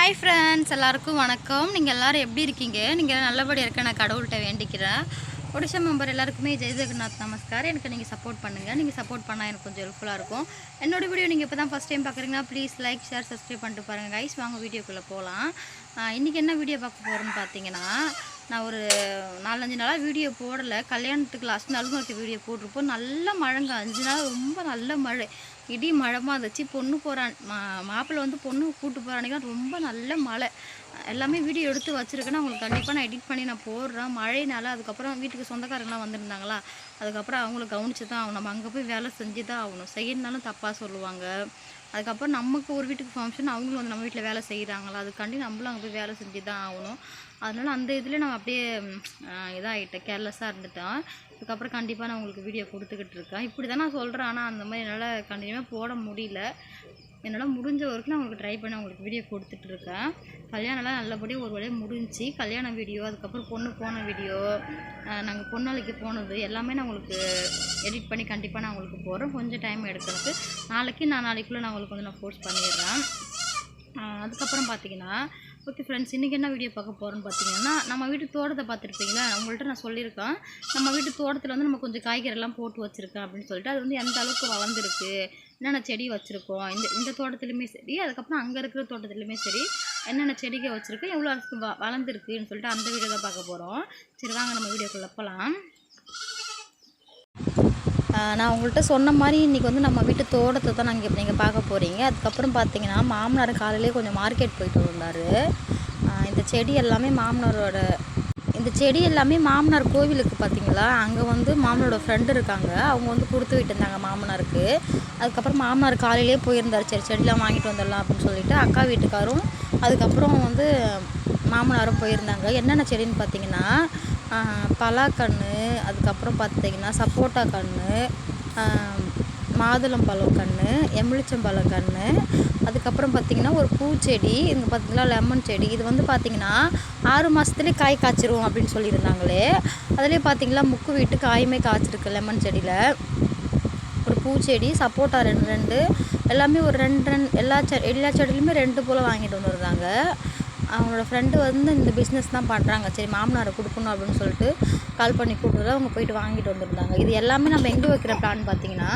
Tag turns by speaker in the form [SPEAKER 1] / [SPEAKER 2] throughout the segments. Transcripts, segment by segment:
[SPEAKER 1] Hi friends, எல்லாருக்கும் வணக்கம். நீங்கள் எல்லோரும் எப்படி இருக்கீங்க? நீங்கள் நல்லபடியாக இருக்க நான் கடவுள்கிட்ட வேண்டிக்கிறேன். ஒடிஷா மெம்பர் எல்லாருக்குமே ஜெய் ஜெகநாத் நமஸ்கார். எனக்கு நீங்கள் சப்போர்ட் பண்ணுங்கள். நீங்கள் சப்போர்ட் பண்ணால் எனக்கு கொஞ்சம் ஹெல்ப்ஃபுல்லாக இருக்கும். என்னோடய வீடியோ நீங்கள் இப்போ தான் ஃபஸ்ட் டைம் பார்க்குறீங்கன்னா ப்ளீஸ் லைக், ஷேர், சப்ஸ்கிரைப் பண்ணிட்டு பாருங்கள் கைஸ். வாங்க வீடியோக்குள்ளே போகலாம். இன்றைக்கி என்ன வீடியோ பார்க்க போகிறோன்னு பார்த்தீங்கன்னா, நான் ஒரு 4-5 நாளாக வீடியோ போடலை. கல்யாணத்துக்கு லாஸ்ட் நாளும் ஒரு வீடியோ போட்டிருப்போம். நல்ல மழைங்க, 5 நாள் ரொம்ப நல்ல மழை, இடி மழைமாக இருந்துச்சு. பொண்ணு போகிறான் மாப்பிள்ளை வந்து பொண்ணு கூப்பிட்டு போகிறானிங்கன்னா ரொம்ப நல்ல மழை. எல்லாமே வீடியோ எடுத்து வச்சுருக்கேன்னா உங்களுக்கு கண்டிப்பாக நான் எடிட் பண்ணி நான் போடுறேன். மழைனால அதுக்கப்புறம் வீட்டுக்கு சொந்தக்காரங்களாம் வந்திருந்தாங்களா, அதுக்கப்புறம் அவங்கள கவனித்து தான் ஆகணும். நம்ம அங்கே போய் வேலை செஞ்சு தான் ஆகணும். செய்யணுனாலும் தப்பாக சொல்லுவாங்க. அதுக்கப்புறம் நமக்கு ஒரு வீட்டுக்கு ஃபங்க்ஷன், அவங்களும் வந்து நம்ம வீட்டில் வேலை செய்கிறாங்களா, அதுக்காண்டி நம்மளும் அங்கே போய் வேலை செஞ்சு தான் ஆகணும். அதனால் அந்த இதில் நம்ம அப்படியே இதாகிட்டேன், கேர்லெஸ்ஸாக இருந்துட்டேன். அதுக்கப்புறம் கண்டிப்பாக நான் உங்களுக்கு வீடியோ கொடுத்துக்கிட்டு இருக்கேன். இப்படி தான் நான் சொல்கிறேன். ஆனால் அந்த மாதிரி என்னால் கண்டினியூவாக போட முடியல. என்னால் முடிஞ்ச வரைக்கும் நான் உங்களுக்கு ட்ரை பண்ணி உங்களுக்கு வீடியோ கொடுத்துட்ருக்கேன். கல்யாணம்லாம் நல்லபடியாக ஒரு வழியாக முடிஞ்சு, கல்யாண வீடியோ, அதுக்கப்புறம் பொண்ணு போன வீடியோ, நாங்கள் பொண்ணாளிக்கு போனது எல்லாமே நான் உங்களுக்கு எடிட் பண்ணி கண்டிப்பாக நான் உங்களுக்கு போடுறேன். கொஞ்சம் டைம் எடுக்கிறதுக்கு நாளைக்குள்ளே நான் உங்களுக்கு வந்து நான் போஸ்ட் பண்ணிடுறேன். அதுக்கப்புறம் பார்த்தீங்கன்னா, ஓகே ஃப்ரெண்ட்ஸ், இன்றைக்கி என்ன வீடியோ பார்க்க போகிறோன்னு பார்த்தீங்கன்னா, நம்ம வீட்டு தோட்டத்தை பார்த்துருப்பீங்களா, உங்கள்கிட்ட நான் சொல்லியிருக்கேன். நம்ம வீட்டு தோட்டத்தில் வந்து நம்ம கொஞ்சம் காய்கறிலாம் போட்டு வச்சுருக்கேன் அப்படின்னு சொல்லிட்டு, அது வந்து எந்த அளவுக்கு வளர்ந்துருக்கு, என்னென்ன செடி வச்சுருக்கோம், இந்த தோட்டத்துலையுமே சரி, அதுக்கப்புறம் அங்கே இருக்கிற தோட்டத்துலையுமே சரி, என்னென்ன செடிகள் வச்சுருக்கோம், எவ்வளோ அளவுக்கு வளர்ந்துருக்குன்னு சொல்லிட்டு அந்த வீடியோ தான் பார்க்க போகிறோம். சரி வாங்க நம்ம வீடியோக்குள்ளே போகலாம். நான் உங்கள்கிட்ட சொன்ன மாதிரி இன்றைக்கி வந்து நம்ம வீட்டு தோட்டத்தை தான் நீங்கள் பார்க்க போகிறீங்க. அதுக்கப்புறம் பார்த்தீங்கன்னா, மாமனார் காலையிலே கொஞ்சம் மார்க்கெட் போயிட்டு வந்தார். இந்த செடி எல்லாமே மாமனார் கோவிலுக்கு பார்த்தீங்களா, அங்கே வந்து மாமனாரோட ஃப்ரெண்டு இருக்காங்க, அவங்க வந்து கொடுத்து விட்டு இருந்தாங்க மாமனாருக்கு. அதுக்கப்புறம் மாமனார் காலையிலே போயிருந்தார். சரி செடிலாம் வாங்கிட்டு வந்துடலாம் அப்படின்னு சொல்லிட்டு அக்கா வீட்டுக்காரும் அதுக்கப்புறம் வந்து மாமனாரும் போயிருந்தாங்க. என்னென்ன செடின்னு பார்த்தீங்கன்னா, பலாக்கன்று, அதுக்கப்புறம் பார்த்தீங்கன்னா சப்போட்டா கன்று, மாதுளம்பழம் கன்று, எலுமிச்சம்பழம் கன்று, அதுக்கப்புறம் பார்த்திங்கன்னா ஒரு பூச்செடி, இங்கே பார்த்திங்கன்னா லெமன் செடி. இது வந்து பார்த்திங்கன்னா 6 மாதத்துலேயே காய் காய்ச்சிரும் அப்படின்னு சொல்லியிருந்தாங்களே. அதுலேயே பார்த்திங்களா முக்கு வீட்டு காயுமே காய்ச்சிருக்கு லெமன் செடியில். ஒரு பூச்செடி, சப்போட்டா 2 எல்லாமே ஒரு 2 எல்லா செடியிலுமே 2 போல் வாங்கிட்டு வந்துருந்தாங்க. அவங்களோட ஃப்ரெண்டு வந்து இந்த பிஸ்னஸ் தான் பண்ணுறாங்க. சரி மாமனாரை கொடுக்கணும் அப்படின்னு சொல்லிட்டு கால் பண்ணி கூப்பிட்டு அவங்க போயிட்டு வாங்கிட்டு வந்துருந்தாங்க. இது எல்லாமே நம்ம எங்கே வைக்கிற பிளான் பார்த்திங்கன்னா,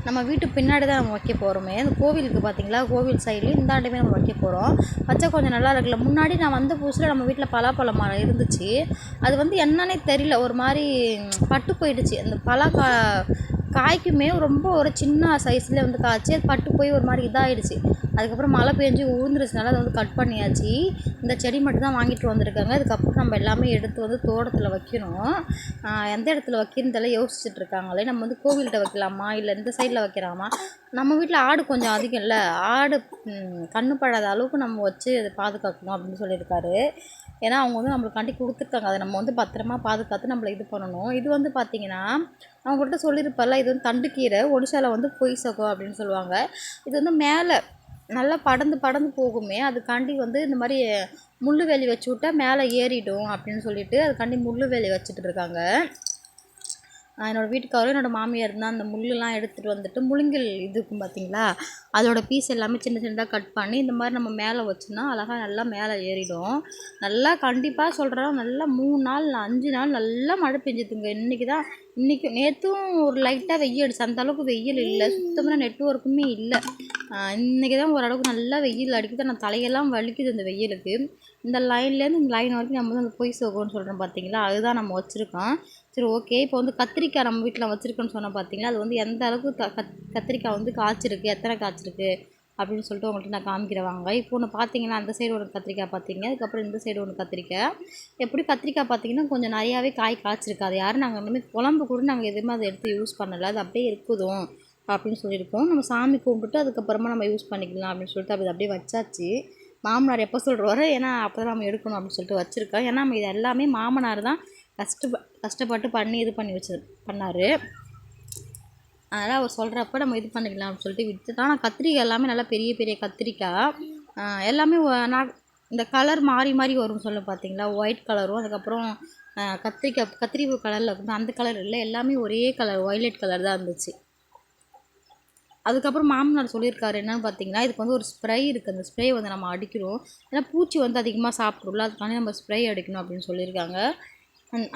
[SPEAKER 1] நம்ம வீட்டு பின்னாடி தான் நம்ம வைக்க போகிறோமே. அந்த கோவிலுக்கு பார்த்திங்களா, கோவில் சைட்லேயும் இந்தாண்டுமே நம்ம வைக்க போகிறோம். வச்சா கொஞ்சம் நல்லா இருக்குல்ல. முன்னாடி நான் வந்த புதுசில் நம்ம வீட்டில் பலாப்பழ மரம் இருந்துச்சு. அது வந்து என்னன்னே தெரியல, ஒரு மாதிரி பட்டு போயிடுச்சு. அந்த காய்க்குமே ரொம்ப ஒரு சின்ன சைஸில் வந்து காய்ச்சி அது பட்டு போய் ஒரு மாதிரி இதாகிடுச்சு. அதுக்கப்புறம் மழை பெஞ்சு ஊந்துருச்சுனால அதை வந்து கட் பண்ணியாச்சு. இந்த செடி மட்டும் தான் வாங்கிட்டு வந்திருக்காங்க. அதுக்கப்புறம் நம்ம எல்லாமே எடுத்து வந்து தோட்டத்தில் வைக்கணும். எந்த இடத்துல வைக்கிறதெல்லாம் யோசிச்சுட்டு இருக்காங்களே. நம்ம வந்து கோவில்கிட்ட வைக்கலாமா, இல்லை இந்த சைடில் வைக்கலாமா? நம்ம வீட்டில் ஆடு கொஞ்சம் அதிகம் இல்லை, ஆடு கண்ணு படாத அளவுக்கு நம்ம வச்சு அதை பாதுகாக்கணும் அப்படின்னு சொல்லியிருக்காரு. ஏன்னா அவங்க வந்து நம்மளுக்காண்டி கொடுத்துருக்காங்க, அதை நம்ம வந்து பத்திரமா பாதுகாத்து நம்மளை இது பண்ணணும். இது வந்து பார்த்திங்கன்னா, அவங்கள்ட்ட சொல்லியிருப்பார்ல, இது வந்து தண்டுக்கீரை, ஒடிசாவில் வந்து பொய் சகோ அப்படின்னு சொல்லுவாங்க. இது வந்து மேலே நல்லா படந்து போகுமே, அதுக்காண்டி வந்து இந்த மாதிரி முள்ளு வேலி வச்சு விட்டா மேலே ஏறிடும் அப்படின்னு சொல்லிட்டு அதுக்காண்டி முள்ளு வேலி வச்சுட்டு இருக்காங்க. என்னோடய வீட்டுக்காரரும் என்னோடய மாமியார் தான் அந்த முள்ளெலாம் எடுத்துகிட்டு வந்துட்டு, முழுங்கில் இது இருக்கும் பார்த்திங்களா, அதோட பீஸ் எல்லாமே சின்னதாக கட் பண்ணி இந்த மாதிரி நம்ம மேலே வச்சோன்னா அழகாக நல்லா மேலே ஏறிடும். நல்லா கண்டிப்பாக சொல்கிறோம், நல்லா 3 நாள் 5 நாள் நல்லா மழை பெஞ்சுதுங்க. நேற்றும் ஒரு லைட்டாக வெயில் அடிச்சு, அந்த அளவுக்கு வெயில் இல்லை, சுத்தமாக நெட்வொர்க்குமே இல்லை. இன்றைக்கி தான் ஓரளவுக்கு நல்லா வெயில் அடிக்குது. நான் தலையெல்லாம் வலிக்குது இந்த வெயிலுக்கு. இந்த லைன்லேருந்து இந்த லைன் வரைக்கும் நம்ம வந்து அந்த பொய் சோகோன்னு சொல்கிறோம் பார்த்திங்களா, அதுதான் நம்ம வச்சுருக்கோம். சரி ஓகே. இப்போ வந்து கத்திரிக்காய் நம்ம வீட்டில் வச்சுருக்கோன்னு சொன்னால் பார்த்திங்கன்னா, அது வந்து எந்த அளவுக்கு கத்திரிக்காய் வந்து காய்ச்சிருக்கு, எத்தனை காய்ச்சிருக்கு அப்படின்னு சொல்லிட்டு உங்கள்கிட்ட நான் காமிக்கிறவாங்க. இப்போ ஒன்று பார்த்தீங்கன்னா, அந்த சைடு ஒரு கத்திரிக்காய் பார்த்தீங்க, அதுக்கப்புறம் இந்த சைடு ஒன்று கத்திரிக்காய். எப்படி கத்திரிக்காய் பார்த்திங்கன்னா கொஞ்சம் நிறையாவே காய் காய்ச்சிருக்கு. அது யாரும் நாங்கள் இனிமேல் குழம்பு கூட நாங்கள் எதுவுமே அதை எடுத்து யூஸ் பண்ணலை, அது அப்படியே இருக்குதும் அப்படின்னு சொல்லியிருக்கோம். நம்ம சாமி கும்பிட்டு அதுக்கப்புறமா நம்ம யூஸ் பண்ணிக்கலாம் அப்படின்னு சொல்லிட்டு அது அப்படியே வச்சாச்சு. மாமனார் எப்போ சொல்கிறாரோ, ஏன்னா அப்போ தான் நம்ம எடுக்கணும் அப்படின்னு சொல்லிட்டு வச்சுருக்கோம். ஏன்னா நம்ம இது எல்லாமே மாமனார் தான் கஷ்டப்பட்டு பண்ணி இது பண்ணி பண்ணார். அதனால் அவர் சொல்கிறப்ப நம்ம இது பண்ணிக்கலாம் அப்படின்னு சொல்லிட்டு விட்டுட்டோம். ஆனால் கத்திரிக்காய் எல்லாமே நல்லா பெரிய பெரிய கத்திரிக்காய் எல்லாமே இந்த கலர் மாறி வரும் சொல்ல பார்த்தீங்களா, ஒயிட் கலரும் அதுக்கப்புறம் கத்திரிப்பூ கலரில் இருக்கும், அந்த கலர் இல்லை, எல்லாமே ஒரே கலர் ஒய்லெட் கலர் தான் இருந்துச்சு. அதுக்கப்புறம் மாமனார் சொல்லியிருக்காரு என்னென்னு பார்த்தீங்கன்னா, இதுக்கு வந்து ஒரு ஸ்ப்ரே இருக்குது. அந்த ஸ்ப்ரே வந்து நம்ம அடிக்கிறோம். ஏன்னா பூச்சி வந்து அதிகமாக சாப்பிட்ருல, அதுக்காண்டி நம்ம ஸ்ப்ரே அடிக்கணும் அப்படின்னு சொல்லியிருக்காங்க.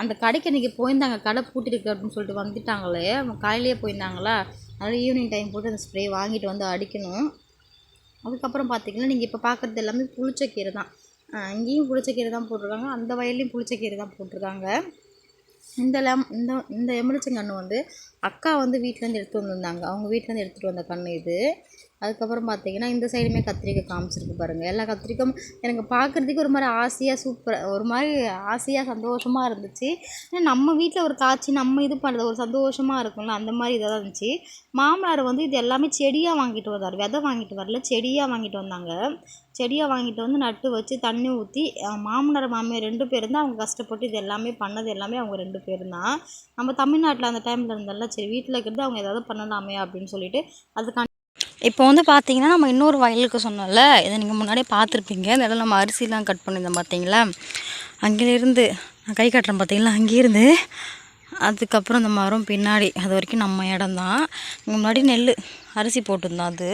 [SPEAKER 1] அந்த கடைக்கு அன்றைக்கி போயிருந்தாங்க, கடை பூட்டிருக்கு அப்படின்னு சொல்லிட்டு வந்துட்டாங்களே, அவங்க காலையிலேயே போயிருந்தாங்களா, அதனால் ஈவினிங் டைம் போட்டு அந்த ஸ்ப்ரே வாங்கிட்டு வந்து அடிக்கணும். அதுக்கப்புறம் பார்த்திங்கன்னா, நீங்கள் இப்போ பார்க்குறது எல்லாமே புளிச்சக்கீரை தான். இங்கேயும் புளிச்சக்கீரை தான் போட்டிருக்காங்க, அந்த வயல்லையும் புளிச்சக்கீரை தான் போட்டிருக்காங்க. இந்த எலுமிச்சங்கன்று வந்து அக்கா வந்து வீட்டிலேருந்து எடுத்துகிட்டு வந்திருந்தாங்க. அவங்க வீட்டிலேருந்து எடுத்துகிட்டு வந்த கன்று இது. அதுக்கப்புறம் பார்த்தீங்கன்னா, இந்த சைடுமே கத்திரிக்காய் காமிச்சிருக்கு பாருங்கள். எல்லா கத்திரிக்காயும் எனக்கு பார்க்குறதுக்கு ஒரு மாதிரி ஆசையாக ஒரு மாதிரி ஆசையாக சந்தோஷமாக இருந்துச்சு. ஏன்னா நம்ம வீட்டில் ஒரு காய்ச்சி நம்ம இது பண்ணுறது ஒரு சந்தோஷமாக இருக்கும்ல, அந்த மாதிரி இதாக தான் இருந்துச்சு. மாமனார் வந்து இது எல்லாமே செடியாக வாங்கிட்டு வந்தார், விதை வாங்கிட்டு வரல, செடியாக வாங்கிட்டு வந்தாங்க. செடியாக வாங்கிட்டு வந்து நட்டு வச்சு தண்ணி ஊற்றி, மாமனார் மாமியார் 2 பேரும் தான் அவங்க கஷ்டப்பட்டு இது எல்லாமே பண்ணது. எல்லாமே அவங்க 2 பேரும் தான். நம்ம தமிழ்நாட்டில் அந்த டைமில் இருந்தால சரி வீட்டில் இருக்கிறது அவங்க ஏதாவது பண்ணலாமே அப்படின்னு சொல்லிட்டு அதுக்கான இப்போ வந்து பார்த்தீங்கன்னா, நம்ம இன்னொரு வயலுக்கு சொன்னோம்ல, இதை நீங்கள் முன்னாடியே பார்த்துருப்பீங்க. இந்த இடம் நம்ம அரிசிலாம் கட் பண்ணியிருந்தோம் பார்த்தீங்களா, அங்கேருந்து நான் கை காட்டுறேன் பார்த்தீங்களா, அங்கேருந்து அதுக்கப்புறம் இந்த மரம் பின்னாடி அது வரைக்கும் நம்ம இடம் தான். இங்கே முன்னாடி நெல் அரிசி போட்டிருந்தோம். அது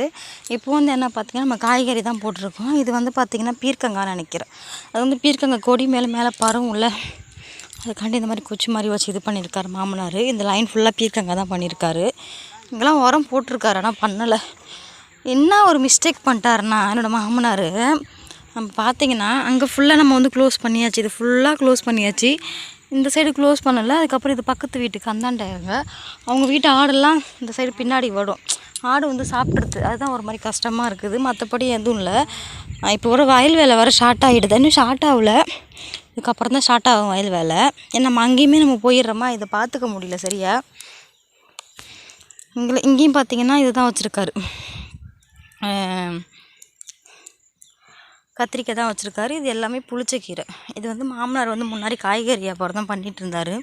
[SPEAKER 1] இப்போ வந்து என்ன பார்த்திங்கன்னா, நம்ம காய்கறி தான் போட்டிருக்கோம். இது வந்து பார்த்திங்கன்னா பீர்க்கங்காய் நினைக்கிறேன். அது வந்து பீர்க்கங்காய் கொடி மேலே பரவும்ல, அதுக்காண்டி இந்த மாதிரி குச்சி மாதிரி வச்சு இது பண்ணியிருக்காரு மாமனார். இந்த லைன் ஃபுல்லாக பீர்க்கங்காய் தான் பண்ணியிருக்காரு. இங்கெல்லாம் உரம் போட்டிருக்காரு, ஆனால் பண்ணலை. என்ன ஒரு மிஸ்டேக் பண்ணிட்டாருன்னா என்னோடய மாமனார், நம்ம பார்த்திங்கன்னா அங்கே ஃபுல்லாக நம்ம வந்து க்ளோஸ் பண்ணியாச்சு, இது ஃபுல்லாக க்ளோஸ் பண்ணியாச்சு, இந்த சைடு க்ளோஸ் பண்ணலை. அதுக்கப்புறம் இது பக்கத்து வீட்டுக்கு அந்தாண்டாங்க, அவங்க வீட்டு ஆடெல்லாம் இந்த சைடு பின்னாடி வரும். ஆடு வந்து சாப்பிட்றது, அதுதான் ஒரு மாதிரி கஷ்டமாக இருக்குது. மற்றபடி எதுவும் இல்லை. இப்போ ஒரு வயல் வேலை வர ஸ்டார்ட் ஆகிடுது, இன்னும் ஸ்டார்ட் ஆகல, இதுக்கப்புறம் தான் ஸ்டார்ட் ஆகும் வயல் வேலை. ஏன்னா நம்ம அங்கேயுமே நம்ம போயிடுறோமா, இதை பார்த்துக்க முடியல சரியா. இங்கேயும் பார்த்திங்கன்னா இதுதான் வச்சுருக்காரு, கத்திரிக்காய் தான் வச்சுருக்காரு. இது எல்லாமே புளிச்சக்கீரை. இது வந்து மாமனார் வந்து முன்னாடி காய்கறி வியாபாரம் தான் பண்ணிகிட்டு இருந்தார்.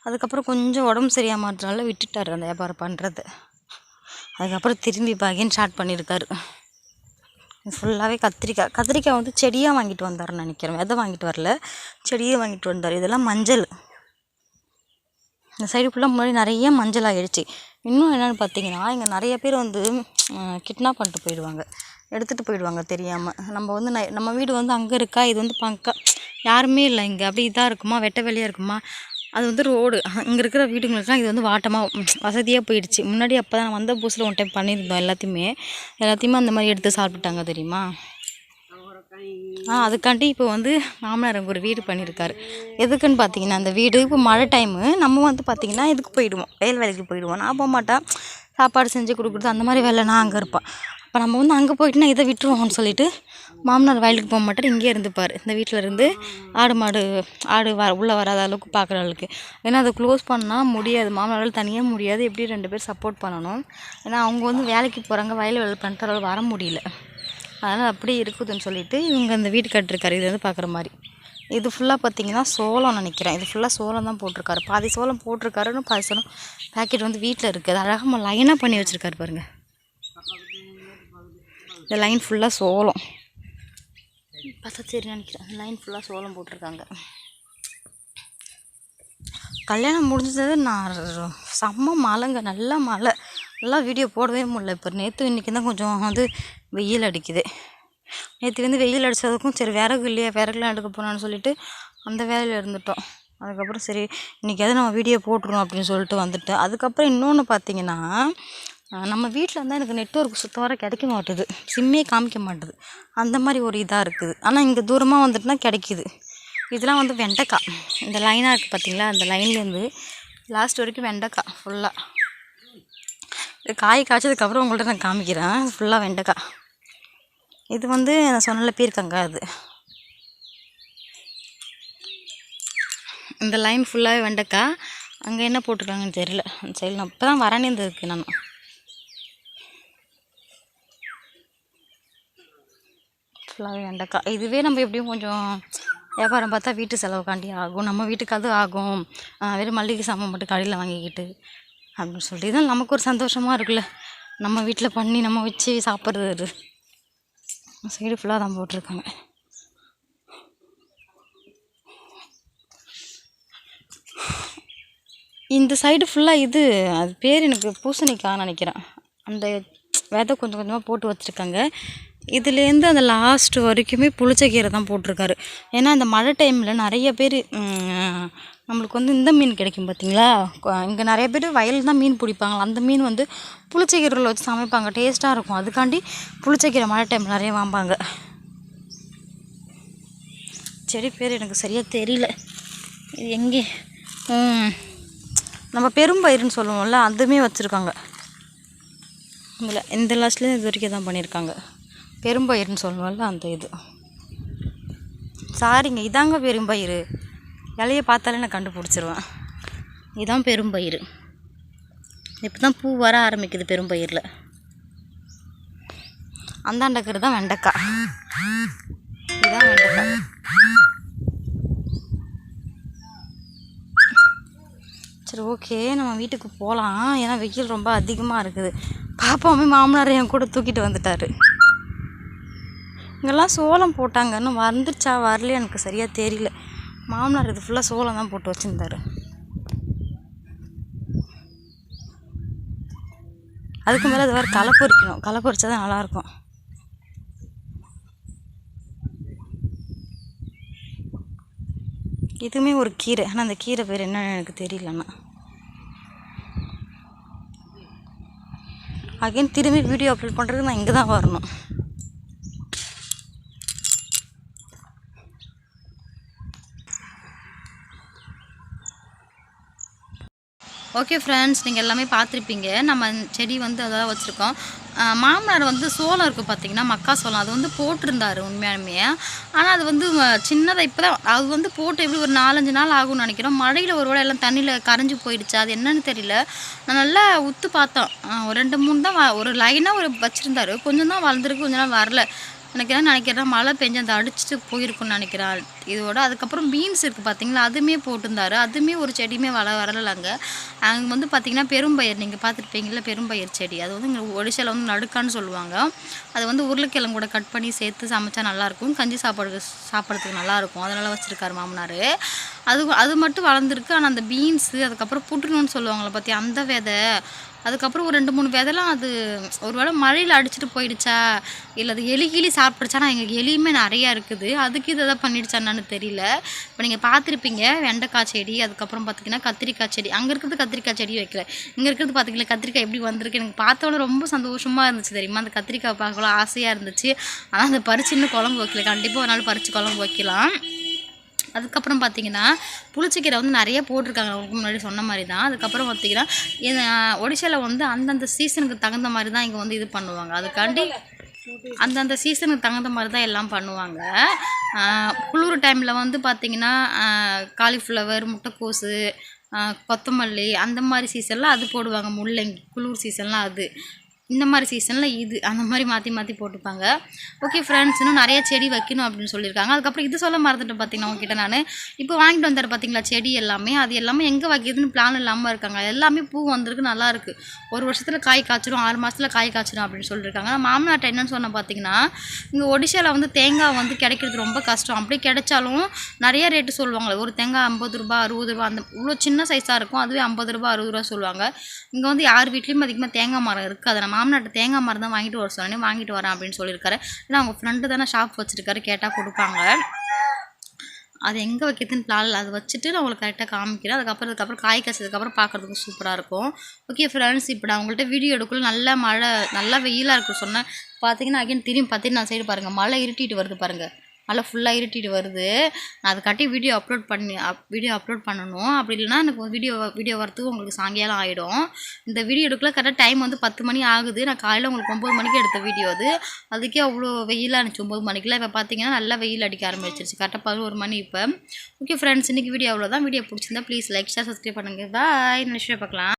[SPEAKER 1] அதுக்கப்புறம் கொஞ்சம் உடம்பு சரியாக மாற்றனால விட்டுட்டார் அந்த வியாபாரம் பண்ணுறது. அதுக்கப்புறம் திரும்பி பாகின்னு ஸ்டார்ட் பண்ணியிருக்காரு. ஃபுல்லாகவே கத்திரிக்காய் வந்து செடியாக வாங்கிட்டு வந்தாருன்னு நினைக்கிறேன், விதை வாங்கிட்டு வரல, செடியே வாங்கிட்டு வந்தார். இதெல்லாம் மஞ்சள், இந்த சைடு ஃபுல்லாக முன்னாடி நிறைய மஞ்சள் ஆகிடுச்சு. இன்னும் என்னென்னு பார்த்தீங்கன்னா, இங்கே நிறைய பேர் வந்து கிட்னாப் பண்ணிட்டு போயிடுவாங்க, எடுத்துகிட்டு போயிடுவாங்க தெரியாமல். நம்ம வந்து நம்ம வீடு வந்து அங்கே இருக்கா, இது வந்து யாருமே இல்லை இங்கே, அப்படி இதாக இருக்குமா, வெட்ட வெளியாக இருக்குமா, அது வந்து ரோடு. இங்கே இருக்கிற வீடுங்களுக்குலாம் இது வந்து வாட்டமாக வசதியாக போயிடுச்சு. முன்னாடி அப்போ தான் வந்த புதுசில் ஒன் டைம் பண்ணியிருந்தோம், எல்லாத்தையுமே அந்த மாதிரி எடுத்து சாப்பிட்டுட்டாங்க தெரியுமா. அதுக்காண்டி இப்போ வந்து மாமனார் அங்கே ஒரு வீடு பண்ணியிருக்காரு. எதுக்குன்னு பார்த்தீங்கன்னா, அந்த வீடு இப்போ மழை டைமு நம்ம வந்து பார்த்திங்கன்னா இதுக்கு போயிடுவோம், வயல் வேலைக்கு போயிடுவோம். நான் போக மாட்டேன், சாப்பாடு செஞ்சு கொடுக்குறது அந்த மாதிரி வேலை நான் அங்கே இருப்பேன். இப்போ நம்ம வந்து அங்கே போயிட்டுனா இதை விட்டுருவோம்னு சொல்லிவிட்டு மாமனார் வயலுக்கு போக மாட்டார், இங்கே இருந்துப்பார். இந்த வீட்டில் இருந்து ஆடு உள்ளே வராத அளவுக்கு பார்க்குற அளவுக்கு. ஏன்னா அதை க்ளோஸ் பண்ணால் முடியாது, மாமனாரால் தனியாக முடியாது, எப்படி 2 பேர் சப்போர்ட் பண்ணணும். ஏன்னா அவங்க வந்து வேலைக்கு போகிறாங்க, வயல் வேலை பண்ணுற வர முடியல, அதனால் அப்படி இருக்குதுன்னு சொல்லிவிட்டு இவங்க இந்த வீடு கட்டிருக்காரு. இது வந்து பார்க்குற மாதிரி இது ஃபுல்லாக பார்த்திங்கன்னா சோளம் நினைக்கிறேன், இது ஃபுல்லாக சோளம் தான் போட்டிருக்காரு. பாதி சோளம் போட்டிருக்காருன்னு பாதி சோளம் பேக்கெட் வந்து வீட்டில் இருக்குது. அது அழகாக லைனாக பண்ணி வச்சுருக்காரு பாருங்கள். இந்த லைன் ஃபுல்லாக சோளம் பார்த்தா சரி நினைக்கிறேன், லைன் ஃபுல்லாக சோளம் போட்டிருக்காங்க. கல்யாணம் முடிஞ்சது நான் செம்ம மழைங்க, நல்லா மழை, நல்லா வீடியோ போடவே முடியல. இப்போ நேற்று இன்றைக்கி தான் கொஞ்சம் வந்து வெயில் அடிக்குது. நேற்று வந்து வெயில் அடித்ததுக்கும் சரி விறகு இல்லையா, விறகுலாம் எடுக்க போனான்னு சொல்லிட்டு அந்த வேலையில் இருந்துட்டோம். அதுக்கப்புறம் சரி இன்றைக்கி நம்ம வீடியோ போட்டுருவோம் அப்படின்னு சொல்லிட்டு வந்துட்டேன். அதுக்கப்புறம் இன்னொன்று பார்த்திங்கன்னா, நம்ம வீட்டில் இருந்தால் எனக்கு நெட்வொர்க் சுத்தம் வர கிடைக்க மாட்டுது, சிம்மே காமிக்க மாட்டுது, அந்த மாதிரி ஒரு இதாக இருக்குது. ஆனால் இங்கே தூரமாக வந்துட்டுனா கிடைக்கிது. இதெல்லாம் வந்து வெண்டைக்காய், இந்த லைனாக இருக்குது பார்த்திங்களா, அந்த லைன்லேருந்து லாஸ்ட் வரைக்கும் வெண்டைக்காய் ஃபுல்லாக. இது காய் காய்ச்சதுக்கப்புறம் உங்கள்கிட்ட நான் காமிக்கிறேன். ஃபுல்லாக வெண்டைக்காய். இது வந்து நான் சொன்னல பீர்க்கங்காய். அது இந்த லைன் ஃபுல்லாகவே வெண்டைக்காய். அங்கே என்ன போட்டிருக்காங்கன்னு தெரியல, அந்த சைடில் நான் இப்போ தான் வரேன்னு இருக்குது. நான் ஃபுல்லாகவே வெண்டைக்காய். இதுவே நம்ம எப்படியும் கொஞ்சம் வியாபாரம் பார்த்தா வீட்டு செலவுக்காண்டி ஆகும், நம்ம வீட்டுக்கு அது ஆகும், வெறும் மல்லிகை சாமான் மட்டும் கடையில் வாங்கிக்கிட்டு அப்படின்னு சொல்லிட்டு இதெல்லாம் நமக்கு ஒரு சந்தோஷமாக இருக்குல்ல, நம்ம வீட்டில் பண்ணி நம்ம வச்சு சாப்பிட்றது. சைடு ஃபுல்லாக தான் போட்டிருக்காங்க. இந்த சைடு ஃபுல்லாக இது அது பேர் எனக்கு பூசணிக்காய் நினைக்கிறேன். அந்த விதை கொஞ்சம் கொஞ்சமாக போட்டு வச்சுருக்காங்க. இதுலேருந்து அந்த லாஸ்ட் வரைக்குமே புளிச்சக்கீரை தான் போட்டிருக்காரு. ஏன்னா இந்த மழை டைமில் நிறைய பேர் நம்மளுக்கு வந்து இந்த மீன் கிடைக்கும் பார்த்தீங்களா, இங்கே நிறைய பேர் வயல் தான் மீன் பிடிப்பாங்களா, அந்த மீன் வந்து புளிச்சக்கீரையில் வச்சு சமைப்பாங்க, டேஸ்ட்டாக இருக்கும். அதுக்காண்டி புளிச்சக்கீரை மழை டைமில் நிறைய வாம்பாங்க. செடி பேர் எனக்கு சரியாக தெரியல, இது எங்கே நம்ம பெரும்பயிறுன்னு சொல்லுவோம்ல, அதுவுமே வச்சுருக்காங்க. இதில் இந்த லாஸ்ட்லேயும் இது வரைக்கும் தான் பண்ணியிருக்காங்க. பெரும்பயிறுன்னு சொல்லுவோம்ல அந்த இது. சாரிங்க, இதாங்க பெரும்பயிறு. இலையை பார்த்தாலே நான் கண்டுபிடிச்சிருவேன். இதுதான் பெரும்பயிறு. இப்போ தான் பூ வர ஆரம்பிக்குது பெரும்பயிரில். அந்தாண்டக்கிறது தான் வெண்டைக்காய். இதுதான் வெண்டைக்காய். சரி, ஓகே, நம்ம வீட்டுக்கு போகலாம். ஏன்னா வெயில் ரொம்ப அதிகமாக இருக்குது. பாப்பாவுமே மாமனார் என் கூட தூக்கிட்டு வந்துட்டார். இங்கெல்லாம் சோளம் போட்டாங்க, இன்னும் வந்துருச்சா வரலையா எனக்கு சரியாக தெரியல. மாமனார் இது ஃபுல்லாக சோளம் தான் போட்டு வச்சுருந்தாரு. அதுக்கு மேலே அது வேறு களை பொறிக்கணும். களை பொறிச்சா தான் நல்லாயிருக்கும். இதுவுமே ஒரு கீரை, ஆனால் அந்த கீரை பேர் என்னன்னு எனக்கு தெரியலண்ணா. அகைன் திரும்பி வீடியோ அப்லோட் பண்ணுறதுக்கு நான் இங்கே தான் வரணும். ஓகே ஃப்ரெண்ட்ஸ், நீங்கள் எல்லாமே பார்த்துருப்பீங்க. நம்ம செடி வந்து அதான் வச்சுருக்கோம். மாமனார் வந்து சோளம் இருக்குது பார்த்தீங்கன்னா, மக்கா சோளம், அது வந்து போட்டிருந்தார் உண்மையாலுமே. ஆனால் அது வந்து சின்னதாக இப்போ தான் அது வந்து போட்டு எப்படி ஒரு 4-5 நாள் ஆகும்னு நினைக்கிறோம். மழையில் ஒரு வேளை எல்லாம் தண்ணியில் கரைஞ்சி போயிடுச்சு, அது என்னன்னு தெரியல. நான் நல்லா உத்து பார்த்தேன். ஒரு 2-3 தான் ஒரு லைனாக ஒரு வச்சுருந்தாரு. கொஞ்சம் தான் வளர்ந்துருக்கு, கொஞ்சம் நாள் வரல. எனக்கு என்ன நினைக்கிறேன், மழை பெஞ்சு அந்த அடிச்சுட்டு போயிருக்குன்னு நினைக்கிறேன் இதோட. அதுக்கப்புறம் பீன்ஸ் இருக்குது பார்த்தீங்களா, அதுவுமே போட்டிருந்தாரு. அதுவுமே ஒரு செடியுமே வரலாங்க. அங்கே வந்து பார்த்திங்கன்னா பெரும்பயிர், நீங்கள் பார்த்துருப்பீங்களா, பெரும்பயிர் செடி. அது வந்து இங்கே ஒடிசாவில் வந்து நடுக்கான்னு சொல்லுவாங்க. அது வந்து உருளைக்கிழங்கு கூட கட் பண்ணி சேர்த்து சமைச்சா நல்லாயிருக்கும். கஞ்சி சாப்பிட்றதுக்கு நல்லாயிருக்கும். அதனால் வச்சுருக்காரு மாமனார். அது மட்டும் வளர்ந்துருக்கு. ஆனால் அந்த பீன்ஸு, அதுக்கப்புறம் புட்டுணுன்னு சொல்லுவாங்களே பார்த்தி, அந்த விதை, அதுக்கப்புறம் ஒரு 2-3 விதைலாம் அது ஒரு வேளை மழையில் அடிச்சுட்டு போயிடுச்சா, இல்லை அது எலி சாப்பிடுச்சா. நான் எங்களுக்கு எலியுமே நிறையா இருக்குது, அதுக்கு இதை தான் பண்ணிடுச்சான்னு தெரியல. இப்போ நீங்கள் பார்த்துருப்பீங்க வெண்டைக்காய் செடி, அதுக்கப்புறம் பார்த்திங்கன்னா கத்திரிக்காய் செடி. அங்கே இருக்கிறது கத்திரிக்காய் செடி வைக்கல, இங்கே இருக்கிறது பார்த்திங்களா கத்திரிக்காய் எப்படி வந்திருக்கு. எனக்கு பார்த்தோன்னே ரொம்ப சந்தோஷமாக இருந்துச்சு தெரியுமா. அந்த கத்திரிக்காய் பார்க்கலாம் ஆசையாக இருந்துச்சு. ஆனால் அந்த பறிச்சு இன்னும் குழம்பு வைக்கல. கண்டிப்பாக ஒரு நாள் பறித்து குழம்பு வைக்கலாம். அதுக்கப்புறம் பார்த்திங்கன்னா புளிச்சக்கீரை வந்து நிறைய போட்டிருக்காங்க, அவங்களுக்கு முன்னாடி சொன்ன மாதிரி தான். அதுக்கப்புறம் பார்த்திங்கன்னா ஒடிசாவில் வந்து அந்தந்த சீசனுக்கு தகுந்த மாதிரி தான் இங்கே வந்து இது பண்ணுவாங்க. அதுக்காண்டி அந்தந்த சீசனுக்கு தகுந்த மாதிரி தான் எல்லாம் பண்ணுவாங்க. குளிர் டைமில் வந்து பார்த்திங்கன்னா காலிஃப்ளவர், முட்டைக்கோசு, கொத்தமல்லி, அந்த மாதிரி சீசனில் அது போடுவாங்க. முள்ளங்கி குளிர் சீசன்லாம் அது, இந்த மாதிரி சீசனில் இது, அந்த மாதிரி மாற்றி மாற்றி போட்டுப்பாங்க. ஓகே ஃப்ரெண்ட்ஸ், இன்னும் நிறைய செடி வைக்கணும் அப்படின்னு சொல்லியிருக்காங்க. அதுக்கப்புறம் இது சொல்ல மறந்துட்டேன் பார்த்தீங்கன்னா உங்ககிட்ட நான் இப்போ வாங்கிட்டு வந்தார் பார்த்தீங்களா செடி எல்லாமே, அது எல்லாமே எங்கே வைக்கிறதுன்னு பிளான் இல்லாமல் இருக்காங்க. எல்லாமே பூ வந்திருக்கு, நல்லாயிருக்கு. ஒரு வருஷத்தில் காய் காய்ச்சிடும், 6 மாதத்தில் காய் காய்ச்சிடும் அப்படின்னு சொல்லியிருக்காங்க. மாமனார்ட்ட என்னென்னு சொன்னால் பார்த்தீங்கன்னா, இங்கே ஒடிசாவில் வந்து தேங்காய் வந்து கிடைக்கிறது ரொம்ப கஷ்டம். அப்படியே கிடைச்சாலும் நிறைய ரேட்டு சொல்லுவாங்க. ஒரு தேங்காய் 50 ரூபா 60 ரூபா, அந்த இவ்வளோ சின்ன சைஸாக இருக்கும், அதுவே 50 ரூபா 60 ரூபா சொல்லுவாங்க. இங்கே வந்து யார் வீட்லேயும் அதிகமாக தேங்காய் மரம் இருக்குது. அதை மாமனாட்ட தேங்காய் மரம் தான் வாங்கிட்டு வர சொன்னேன், வாங்கிட்டு வரேன் அப்படின்னு சொல்லியிருக்காரு. ஏன்னா அவங்க ஃப்ரெண்டு தானே ஷாப் வச்சுருக்காரு, கேட்டால் கொடுப்பாங்க. அது எங்கே வைக்கிறதுன்னு பிளான், அதை வச்சுட்டு நான் உங்களுக்கு கரெக்டாக காமிக்கிறேன். அதுக்கப்புறம் காய் காய்ச்சதுக்கப்புறம் பார்க்குறதுக்கு சூப்பராக இருக்கும். ஓகே ஃப்ரெண்ட்ஸ், இப்போ நான் உங்கள்கிட்ட வீடியோ எடுக்கல, நல்லா மழை நல்லா வெயிலாக இருக்கும் சொன்னேன். பார்த்தீங்கன்னா அகைன் திரும்பி பார்த்தீங்கன்னா நான் சைடு பாருங்கள், மழை இருட்டிட்டு வருது பாருங்கள், நல்லா ஃபுல்லாக இருட்டிட்டு வருது. நான் அதுக்காட்டி வீடியோ அப்லோட் பண்ணணும். அப்படி இல்லைனா எனக்கு வீடியோ வரத்துக்கு உங்களுக்கு சாயங்காலம் ஆகிடும். இந்த வீடியோ எடுக்கல கரெக்டாக டைம் வந்து 10 மணி ஆகுது. நான் காலையில் உங்களுக்கு 9 மணிக்கு எடுத்த வீடியோ அது. அதுக்கே அவ்வளோ வெயிலாக இருந்துச்சு 9 மணிக்கெலாம். இப்போ பார்த்தீங்கன்னா நல்லா வெயில் அடிக்க ஆரம்பிச்சிருச்சு, கரெக்டாக 11 மணி இப்போ. ஓகே ஃப்ரெண்ட்ஸ், இன்றைக்கி வீடியோ அவ்வளோதான். வீடியோ பிடிச்சிருந்தா ப்ளீஸ் லைக், ஷேர், சப்ஸ்கிரைப் பண்ணுங்கள். பாய், நெக்ஸ்ட் வீடியோ பார்க்கலாம்.